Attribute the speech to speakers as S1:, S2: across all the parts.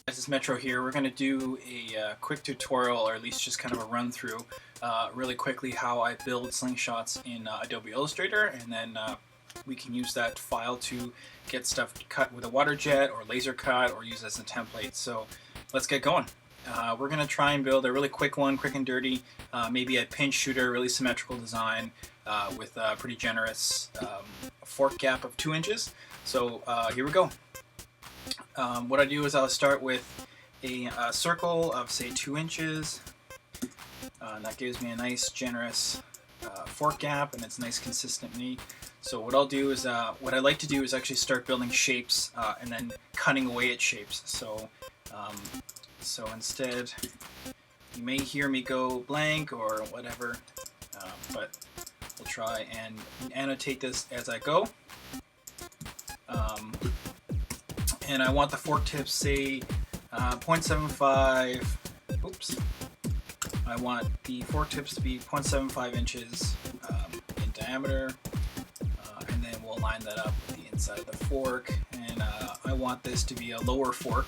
S1: This is Metro here. We're going to do a quick tutorial, or at least just kind of a run through really quickly how I build slingshots in Adobe Illustrator, and then we can use that file to get stuff cut with a water jet or laser cut or use as a template. So let's get going. We're going to try and build a really quick one, quick and dirty, maybe a pinch shooter, really symmetrical design with a pretty generous fork gap of 2 inches. So here we go. What I do is I'll start with a circle of say 2 inches. That gives me a nice generous fork gap, and it's nice consistently. So what I'll do is, what I like to do is actually start building shapes and then cutting away at shapes. So instead, you may hear me go blank or whatever, but we'll try and annotate this as I go. And I want the fork tips, say 0.75, oops. I want the fork tips to be 0.75 inches in diameter, and then we'll line that up with the inside of the fork. And I want this to be a lower fork,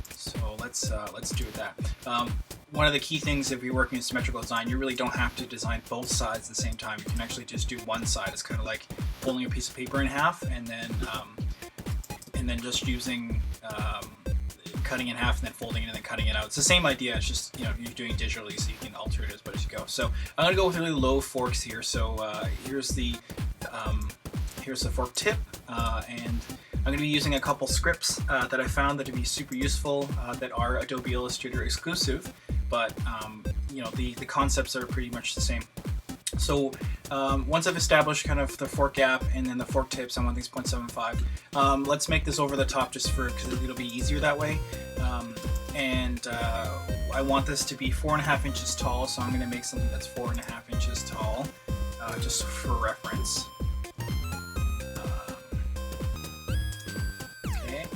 S1: so let's do that. One of the key things if you're working in symmetrical design, you really don't have to design both sides at the same time. You can actually just do one side. It's kind of like folding a piece of paper in half, and then just using cutting in half and then folding it and then cutting it out. It's the same idea. It's just, you know, you're doing digitally, so you can alter it as you go. So I'm gonna go with really low forks here. So here's the fork tip, and I'm going to be using a couple scripts that I found that would be super useful that are Adobe Illustrator exclusive, but you know, the concepts are pretty much the same. So once I've established kind of the fork gap and then the fork tips, I want these 0.75. Let's make this over the top just because it'll be easier that way. I want this to be 4.5 inches tall, so I'm going to make something that's 4.5 inches tall, just for reference.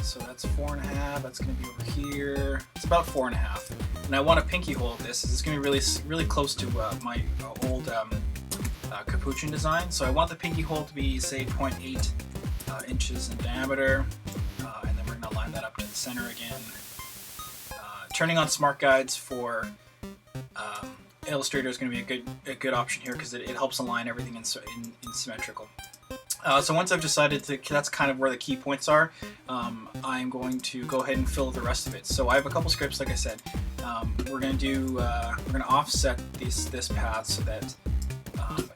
S1: So that's 4.5. That's going to be over here. It's about 4.5. And I want a pinky hole of this. This is going to be really close to my old capuchin design. So I want the pinky hole to be, say, 0.8 inches in diameter. And then we're going to line that up to the center again. Turning on smart guides for Illustrator is going to be a good option here because it helps align everything in symmetrical. So once I've decided that's kind of where the key points are, I'm going to go ahead and fill the rest of it. So I have a couple scripts, like I said. We're going to offset this path so that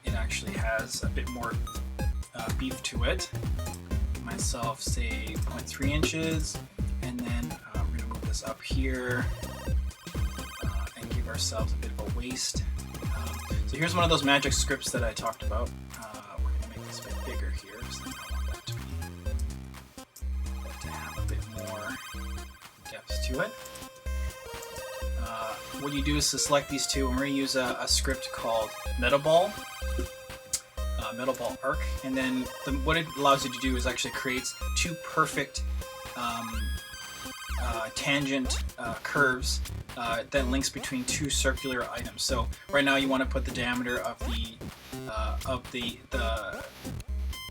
S1: it actually has a bit more beef to it. Give myself, say, 0.3 inches, and then we're going to move this up here and give ourselves a bit of a waist. So here's one of those magic scripts that I talked about. This a bit bigger here, so I want that to have a bit more depth to it. What you do is to select these two, and we're going to use a script called Metaball Arc, and then what it allows you to do is actually creates two perfect tangent curves that links between two circular items. So right now you want to put the diameter of the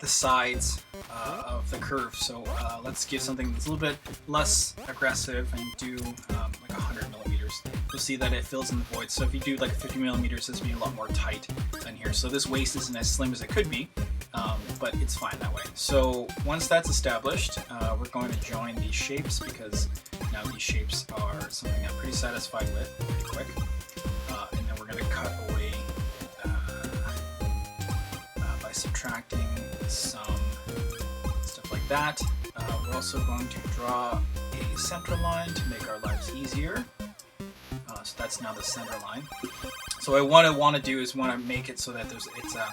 S1: sides of the curve. So let's give something that's a little bit less aggressive and do like 100 millimeters. You'll see that it fills in the void. So if you do like 50 millimeters, this will be a lot more tight than here. So this waist isn't as slim as it could be, but it's fine that way. So once that's established, we're going to join these shapes because now these shapes are something I'm pretty satisfied with pretty quick. And then we're going to cut away by subtracting some stuff like that. We're also going to draw a center line to make our lives easier. So that's now the center line. So what I want to do is want to make it so that it's a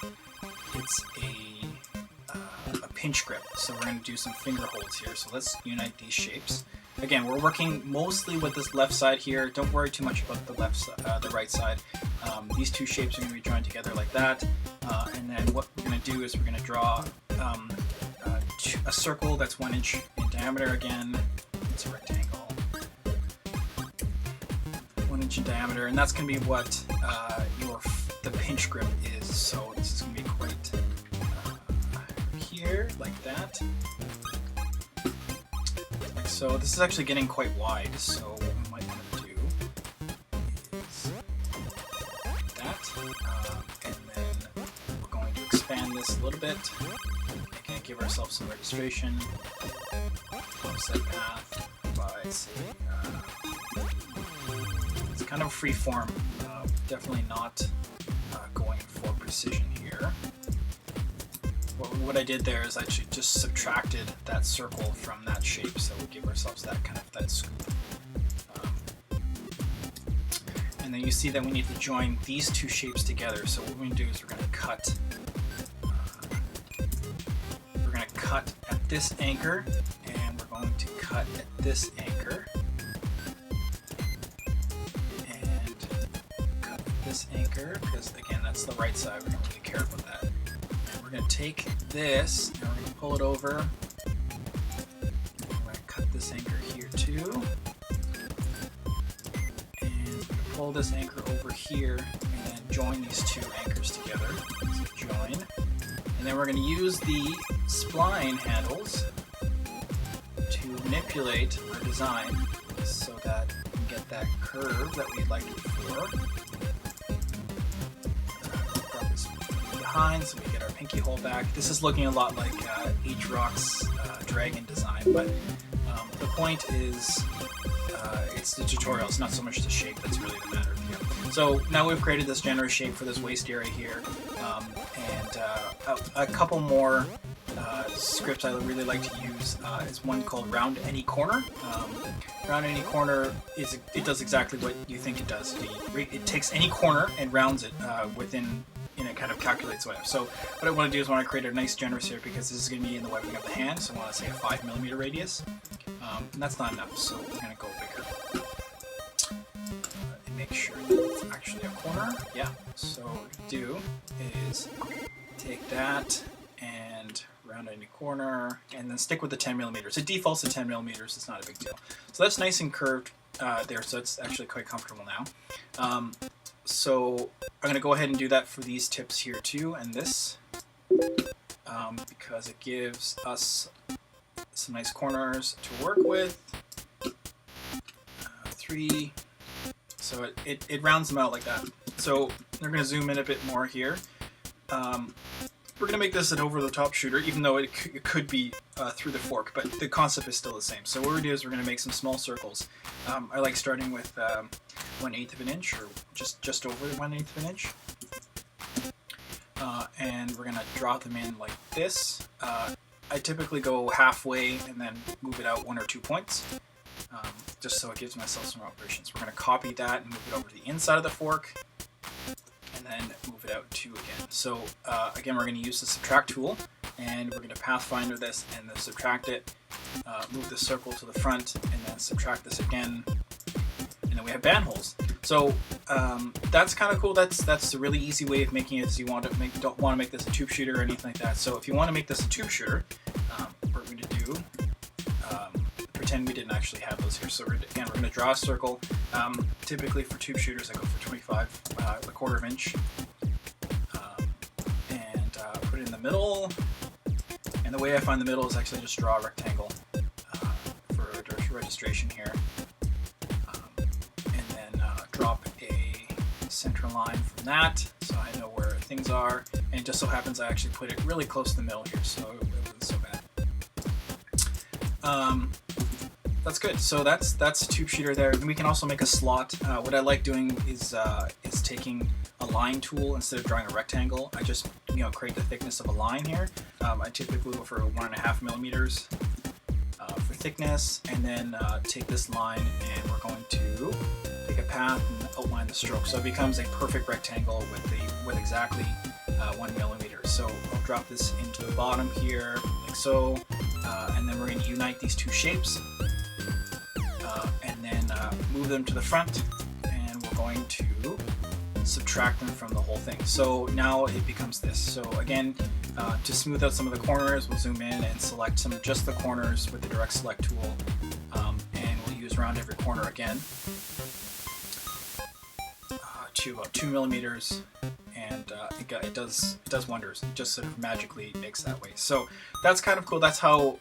S1: pinch grip. So we're going to do some finger holds here. So let's unite these shapes. Again, we're working mostly with this left side here. Don't worry too much about the right side. These two shapes are going to be joined together like that. And then what we're going to do is we're going to draw a circle that's 1 inch in diameter again. It's a rectangle. 1 inch in diameter, and that's going to be what the pinch grip is. So this is going to be quite here, like that. So this is actually getting quite wide, so this a little bit. Again, give ourselves some registration. Offset path by, say, it's kind of free form. Definitely not going for precision here. What I did there is I actually just subtracted that circle from that shape, so we give ourselves that scoop. And then you see that we need to join these two shapes together. So what we're going to do is we're going to cut. We're going to cut at this anchor, and we're going to cut at this anchor, and cut this anchor because again that's the right side. We don't really care about that. And we're going to take this and we're going to pull it over. We're going to cut this anchor here too. Pull this anchor over here and then join these two anchors together. So join. And then we're going to use the spline handles to manipulate our design so that we can get that curve that we'd like before. Drop this behind so we get our pinky hole back. This is looking a lot like H-Rock's dragon design, but the point is it's the tutorial, it's not so much the shape that's really the matter here. So now we've created this generous shape for this waist area here, and a couple more scripts I really like to use is one called Round Any Corner. Round Any Corner it does exactly what you think it does. It takes any corner and rounds it and it kind of calculates whatever. So what I want to do is I want to create a nice generous here because this is going to be in the webbing of the hand, so I want to say a 5mm radius. And that's not enough, so we're going to go bigger. And make sure that it's actually a corner. Yeah, so what we do is take that and round any corner, and then stick with the 10mm. It defaults to 10mm, it's not a big deal. So that's nice and curved there, so it's actually quite comfortable now. So I'm going to go ahead and do that for these tips here too, and this, because it gives us some nice corners to work with. 3, so it rounds them out like that. So we're going to zoom in a bit more here. We're going to make this an over-the-top shooter, even though it could be through the fork, but the concept is still the same. So what we're going to do is we're going to make some small circles. I like starting with 1/8 of an inch, or just over 1/8 of an inch. And we're going to draw them in like this. I typically go halfway and then move it out 1 or 2 points, just so it gives myself some operations. We're going to copy that and move it over to the inside of the fork, and then move it out 2 again. So again, we're going to use the subtract tool, and we're going to pathfinder this and then subtract it, move the circle to the front, and then subtract this again, and then we have band holes. So that's kind of cool. That's a really easy way of making it. So you don't want to make this a tube shooter or anything like that. So if you want to make this a tube shooter, what we're going to do, pretend we didn't actually have those here. So we're going to draw a circle. Typically for tube shooters, I go for 25, a 1/4 inch, and put it in the middle. And the way I find the middle is actually just draw a rectangle for registration here. Drop a center line from that, so I know where things are, and it just so happens I actually put it really close to the middle here, so it wasn't so bad. That's good. So that's a tube shooter there. And we can also make a slot. What I like doing is taking a line tool instead of drawing a rectangle. I just create the thickness of a line here. I typically go for 1.5mm for thickness, and then take this line, and we're going to take a path and outline the stroke, so it becomes a perfect rectangle with exactly 1mm. So I'll drop this into the bottom here like so, and then we're going to unite these two shapes, and then move them to the front, and we're going to subtract them from the whole thing. So now it becomes this. So again, to smooth out some of the corners, we'll zoom in and select just the corners with the direct select tool, and we'll use round every corner again to about 2mm, and it does wonders. It just sort of magically makes that way. So that's kind of cool. That's how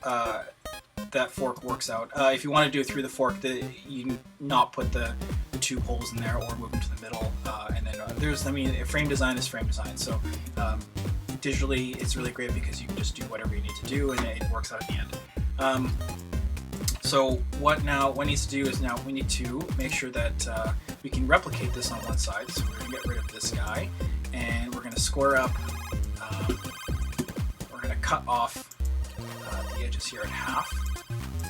S1: that fork works out. If you want to do it through the fork, you can not put the tube holes in there or move them to the middle. And then frame design is frame design. So digitally, it's really great because you can just do whatever you need to do and it works out at the end. So what needs to do is now we need to make sure that we can replicate this on one side. So we're going to get rid of this guy, and we're going to square up. We're going to cut off the edges here in half.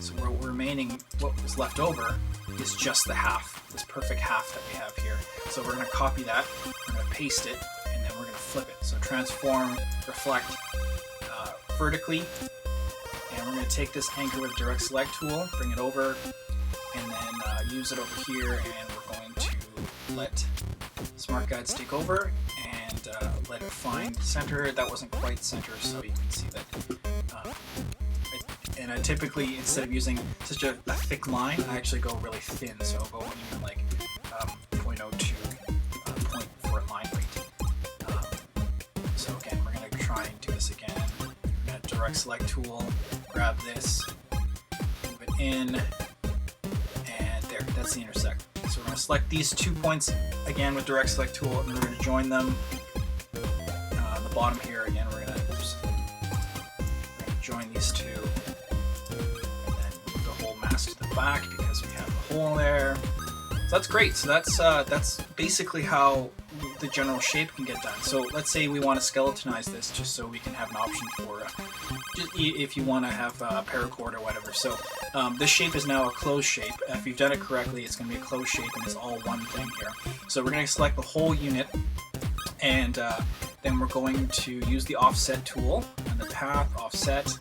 S1: So what was left over is just the half, this perfect half that we have here. So we're going to copy that, we're going to paste it, and then we're going to flip it. So transform, reflect vertically. And we're going to take this anchor with direct select tool, bring it over, and then use it over here, and we're going to let Smart Guides take over and let it find center. That wasn't quite center, so you can see that. And I typically, instead of using such a thick line, I actually go really thin, so I'll go even like 0.02 point for a line rate. So again, we're going to try and do this again. We're going to direct select tool, grab this, move it in, and there, that's the intersect. So we're going to select these 2 points again with direct select tool, and we're going to join them. On the bottom here again, we're going to join these two, and then move the whole mask to the back because we have the hole there. So that's great. So that's basically how the general shape can get done. So let's say we want to skeletonize this just so we can have an option for if you want to have paracord or whatever. So this shape is now a closed shape. If you've done it correctly, it's going to be a closed shape and it's all one thing here. So we're going to select the whole unit, and then we're going to use the offset tool and the path offset.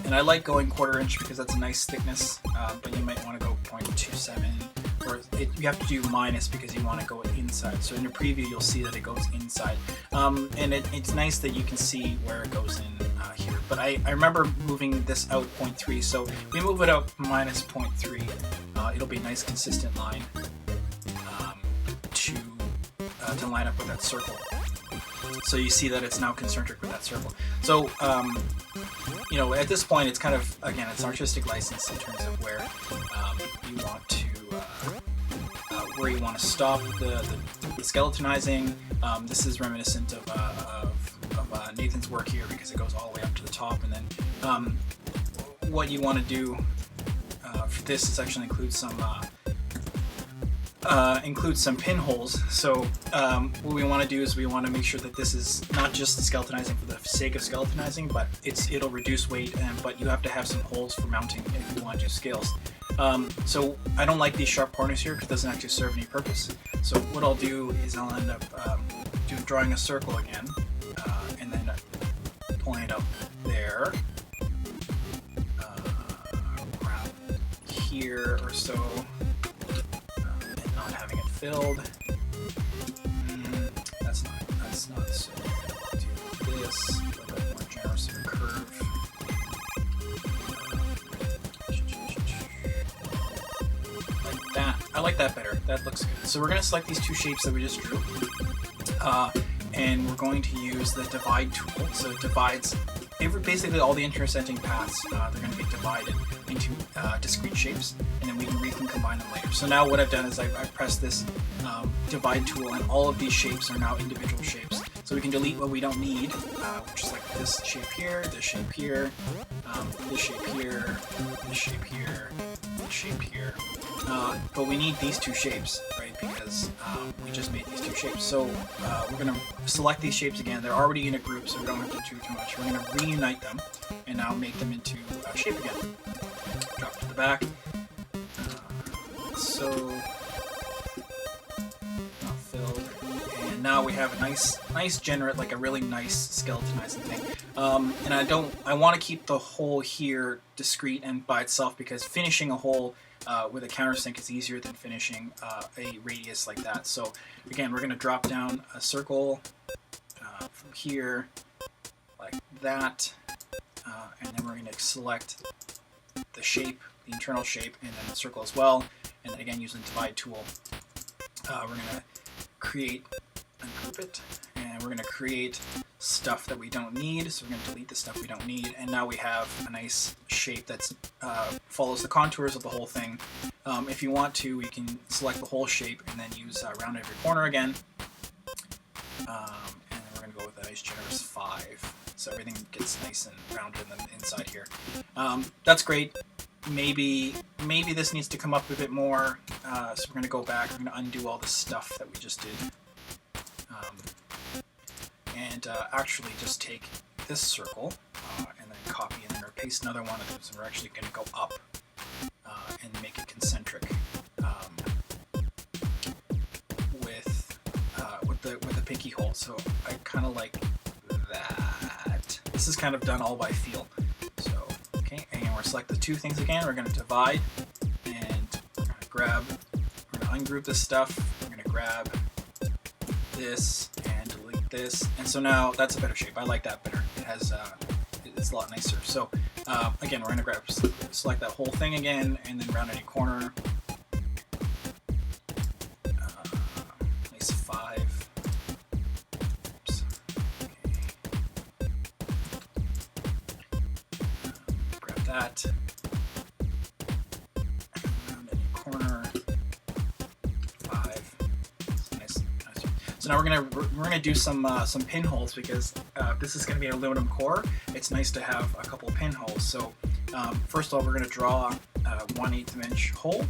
S1: And I like going 1/4 inch because that's a nice thickness, but you might want to go 0.27, or you have to do minus because you want to go inside. So in your preview, you'll see that it goes inside. And it's nice that you can see where it goes in here. But I remember moving this out 0.3, so if we move it out minus 0.3, it'll be a nice consistent line to line up with that circle. So you see that it's now concentric with that circle. So, at this point, it's kind of, again, it's artistic license in terms of where you want to, where you want to stop the skeletonizing. This is reminiscent of Nathan's work here because it goes all the way up to the top, and then what you want to do for this is actually include some pinholes. So what we want to do is we want to make sure that this is not just skeletonizing for the sake of skeletonizing, but it'll reduce weight, but you have to have some holes for mounting if you want to do scales. So I don't like these sharp corners here because it doesn't actually serve any purpose. So what I'll do is I'll end up drawing a circle again, and then pulling it up there, around here or so. Having it filled. That's not so. Do this, a little bit more generous of a curve. Like that. I like that better. That looks good. So we're going to select these 2 shapes that we just drew, and we're going to use the divide tool. So it divides basically all the intersecting paths. They're going to be divided into discrete shapes, and then we can combine them later. So now what I've done is I've pressed this divide tool, and all of these shapes are now individual shapes. So we can delete what we don't need, which is like this shape here, this shape here, this shape here, this shape here, this shape here. But we need these 2 shapes, right? Because we just made these 2 shapes. So we're going to select these shapes again. They're already in a group, so we don't have to do too much. We're going to reunite them and now make them into a shape again. Drop to the back. So not filled, and now we have a nice generate, like a really nice skeletonizing thing. And I want to keep the hole here discrete and by itself, because finishing a hole with a countersink is easier than finishing a radius like that. So again, we're going to drop down a circle from here like that, and then we're going to select the shape, the internal shape, and then the circle as well. And then again, using the divide tool, we're going to ungroup it, and we're going to create stuff that we don't need. So we're going to delete the stuff we don't need, and now we have a nice shape that follows the contours of the whole thing. If you want to, we can select the whole shape and then use round every corner again. And then we're going to go with nice generous 5. So everything gets nice and rounded in the inside here. That's great. Maybe this needs to come up a bit more. So we're going to go back. We're going to undo all the stuff that we just did. And actually just take this circle and then copy and then paste another one of them. So we're actually going to go up and make it concentric with the pinky hole. So I kind of like that. This is kind of done all by feel. So okay, and we're select the two things again. We're going to divide, and we're going to grab. We're going to ungroup this stuff. We're going to grab this and delete this, and so now that's a better shape. I like that better. It has it's a lot nicer. So again, we're going to select that whole thing again, and then round any corner. Nice 5. Oops. Okay. Grab that. Round any corner. 5. Nice. So now we're gonna do some pinholes, because this is gonna be an aluminum core. It's nice to have a couple of pinholes. So first of all, we're gonna draw a 1/8 inch hole.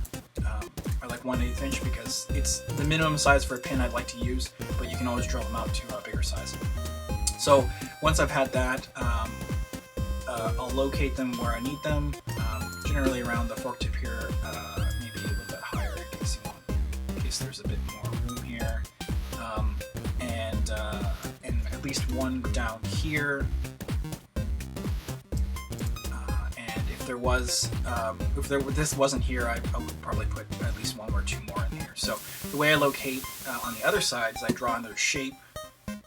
S1: I like 1/8 inch because it's the minimum size for a pin I'd like to use, but you can always drill them out to a bigger size. So once I've had that, I'll locate them where I need them, generally around the fork tip here, maybe a little bit higher in case there's a bit more room here, and at least one down here. If this wasn't here, I would probably put at least 1 or 2 more in here. So the way I locate on the other side is I draw another shape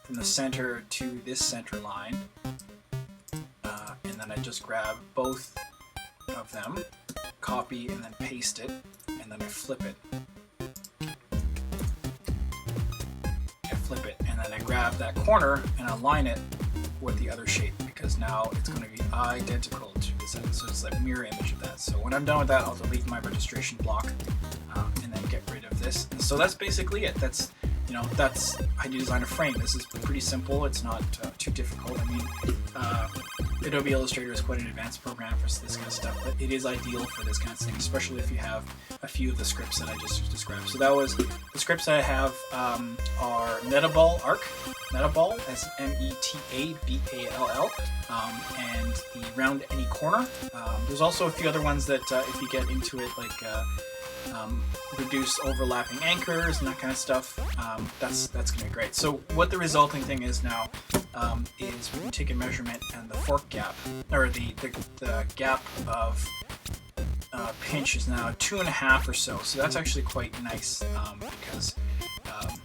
S1: from the center to this center line, and then I just grab both of them, copy and then paste it, and then I flip it. And then I grab that corner and align it with the other shape, because now it's going to be identical to this other. So it's like a mirror image of that. So when I'm done with that, I'll delete my registration block and then get rid of this. And so that's basically it. That's how you design a frame. This is pretty simple. It's not too difficult. I mean, Adobe Illustrator is quite an advanced program for this kind of stuff, but it is ideal for this kind of thing, especially if you have a few of the scripts that I just described. So that was the scripts I have are Metaball Arc. Metaball, that's METABALL, and the Round Any Corner. There's also a few other ones that if you get into it, like reduce overlapping anchors and that kind of stuff, that's going to be great. So what the resulting thing is now is we take a measurement, and the fork gap, or the gap of pinch is now 2.5 or so. So that's actually quite nice, because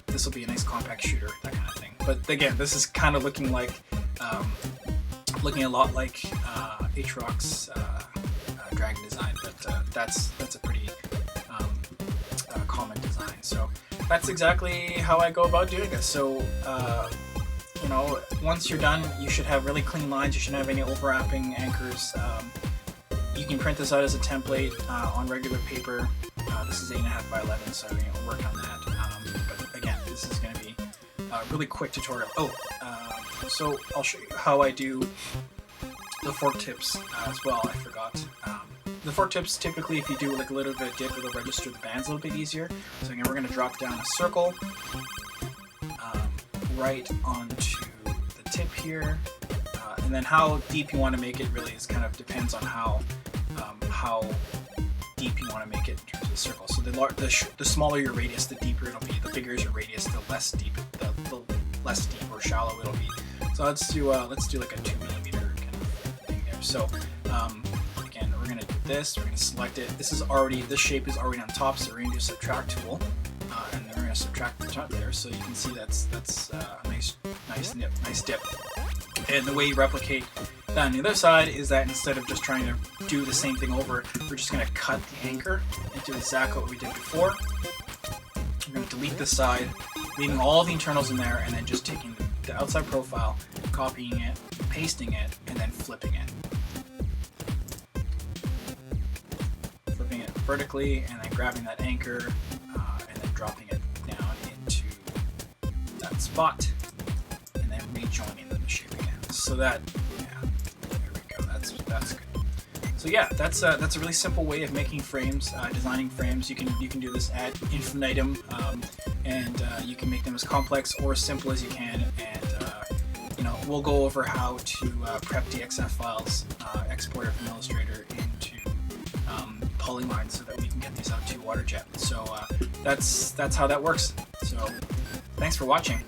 S1: this will be a nice compact shooter, that kind of thing. But again, this is kind of looking a lot like H-Rock's Dragon design, but that's a pretty common design. So that's exactly how I go about doing this. So once you're done, you should have really clean lines. You shouldn't have any overlapping anchors. You can print this out as a template on regular paper. This is 8.5 by 11, so we'll work on that. But again, this is going to be a really quick tutorial. So I'll show you how I do the fork tips as well. I forgot. The fork tips, typically, if you do like a little bit of dip, it'll register the bands a little bit easier. So again, we're going to drop down a circle right onto the tip here, and then how deep you want to make it really is kind of depends on how deep you want to make it in terms of the circle. So the smaller your radius, the deeper it'll be. The bigger is your radius, the less deep or shallow it'll be. So let's do like a 2 millimeter kind of thing there. So again, we're gonna do this. We're gonna select it. This shape is already on top, so we're gonna do a subtract tool, and then we're gonna subtract the top there. So you can see that's a nice dip. And the way you replicate that on the other side is that instead of just trying to do the same thing over, we're just going to cut the anchor and do exactly what we did before. We're going to delete this side, leaving all the internals in there, and then just taking the outside profile, copying it, pasting it, and then flipping it. Flipping it vertically, and then grabbing that anchor, and then dropping it down into that spot, and then joining them, the shape again. So that, yeah, there we go. That's good. So yeah, that's a really simple way of making frames, designing frames. You can do this ad infinitum, and you can make them as complex or as simple as you can. And you know, we'll go over how to prep DXF files, export it from Illustrator into Polyline so that we can get these out to WaterJet. So that's how that works. So thanks for watching.